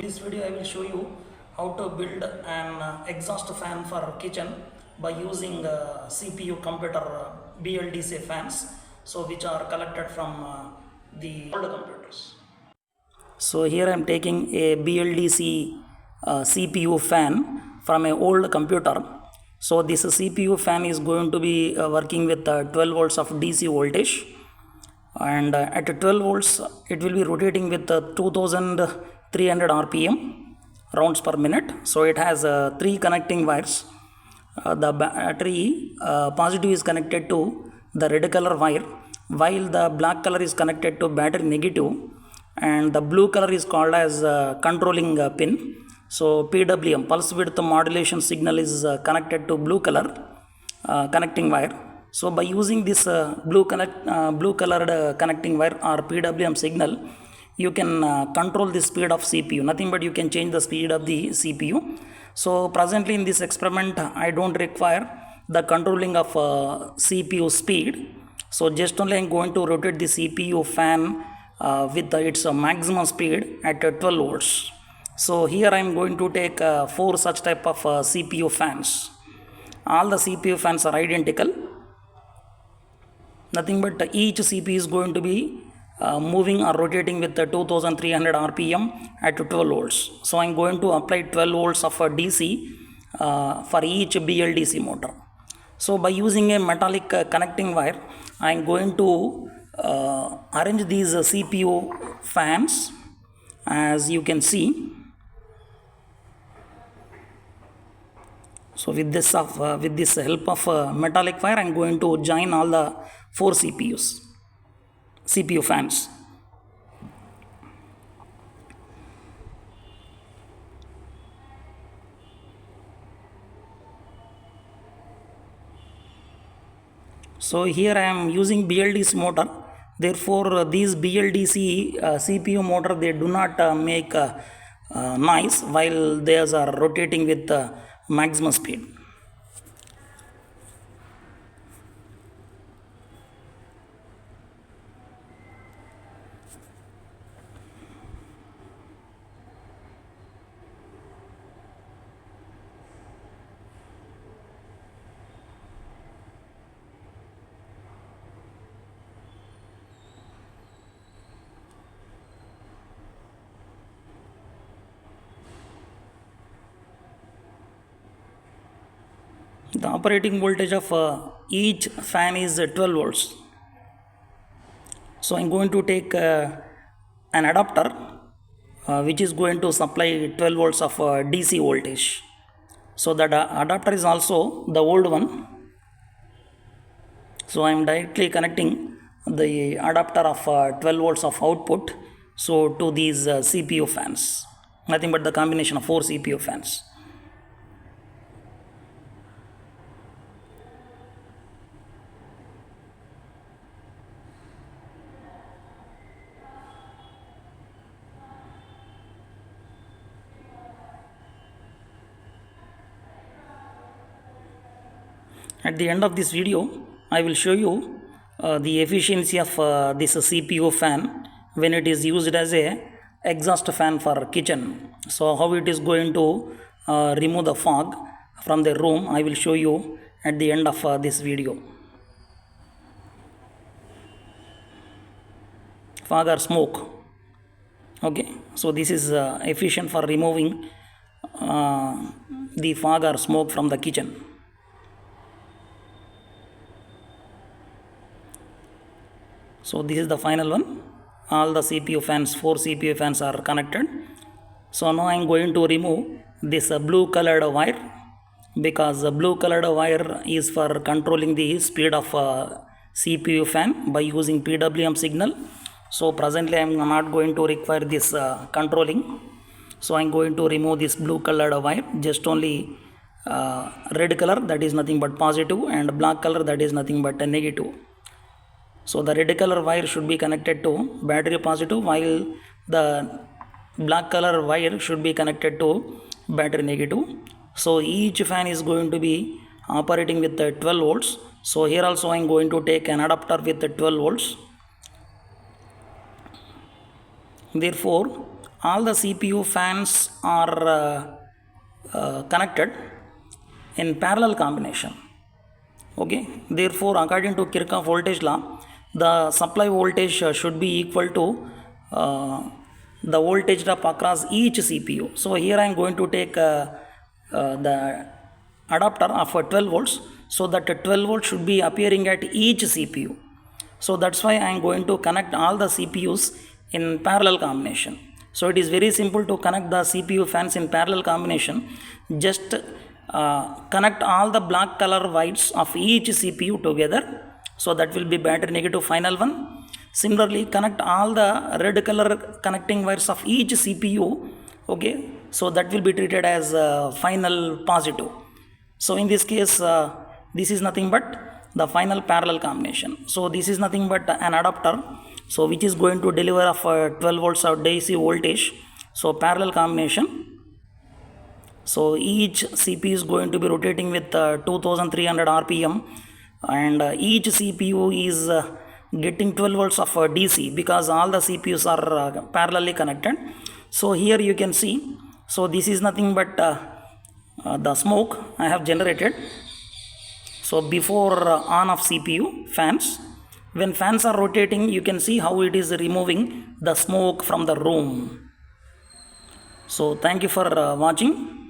In this video I will show you how to build an exhaust fan for kitchen by using CPU computer BLDC fans, so which are collected from the old computers. So here I am taking a BLDC CPU fan from an old computer. So this CPU fan is going to be working with 12 volts of DC voltage, and at 12 volts it will be rotating with 2300 rpm rounds per minute. So it has 3 connecting wires. The battery positive is connected to the red color wire, while the black color is connected to battery negative, and the blue color is called as controlling pin. So PWM, pulse width modulation signal, is connected to blue color connecting wire. So by using this blue colored connecting wire or PWM signal, you can control the speed of CPU. Nothing but you can change the speed of the CPU. So presently in this experiment I don't require the controlling of CPU speed. So just only I am going to rotate the CPU fan with its maximum speed at 12 volts. So here I am going to take 4 such type of CPU fans. All the CPU fans are identical. Nothing but each CPU is going to be moving or rotating with 2300 rpm at 12 volts. So I am going to apply 12 volts of DC for each BLDC motor. So by using a metallic connecting wire, I am going to arrange these CPU fans as you can see. So with this help of metallic wire, I am going to join all the 4 CPU fans. So here I am using BLDC motor. Therefore these BLDC CPU motor, they do not make noise while they are rotating with maximum speed. The operating voltage of each fan is 12 volts. So I am going to take an adapter which is going to supply 12 volts of DC voltage. So that adapter is also the old one. So I am directly connecting the adapter of 12 volts of output to these CPU fans. Nothing but the combination of 4 CPU fans. At the end of this video, I will show you the efficiency of this CPU fan when it is used as a exhaust fan for kitchen. So how it is going to remove the fog from the room, I will show you at the end of this video. Fog or smoke. Okay, so this is efficient for removing the fog or smoke from the kitchen. So this is the final one. All the CPU fans, 4 CPU fans are connected. So now I am going to remove this blue colored wire, because the blue colored wire is for controlling the speed of CPU fan by using PWM signal. So presently I am not going to require this controlling. So I am going to remove this blue colored wire. Just only red color, that is nothing but positive, and black color, that is nothing but a negative. So the red color wire should be connected to battery positive, while the black color wire should be connected to battery negative. So each fan is going to be operating with 12 volts. So here also I am going to take an adapter with 12 volts. Therefore all the CPU fans are connected in parallel combination. Okay, therefore according to Kirchhoff voltage law, the supply voltage should be equal to the voltage drop across each CPU. So here I am going to take the adapter of 12 volts, so that 12 volts should be appearing at each CPU. So that's why I am going to connect all the CPUs in parallel combination. So it is very simple to connect the CPU fans in parallel combination. Just connect all the black color wires of each CPU together, so that will be battery negative final one. Similarly, connect all the red color connecting wires of each CPU, okay, so that will be treated as final positive. So in this case, this is nothing but the final parallel combination. So this is nothing but an adapter, so which is going to deliver of 12 volts of DC voltage. So parallel combination. So each CPU is going to be rotating with 2300 RPM, and each CPU is getting 12 volts of DC, because all the CPUs are parallelly connected. So here you can see, so this is nothing but the smoke I have generated. So before on of CPU fans, when fans are rotating, you can see how it is removing the smoke from the room. So thank you for watching.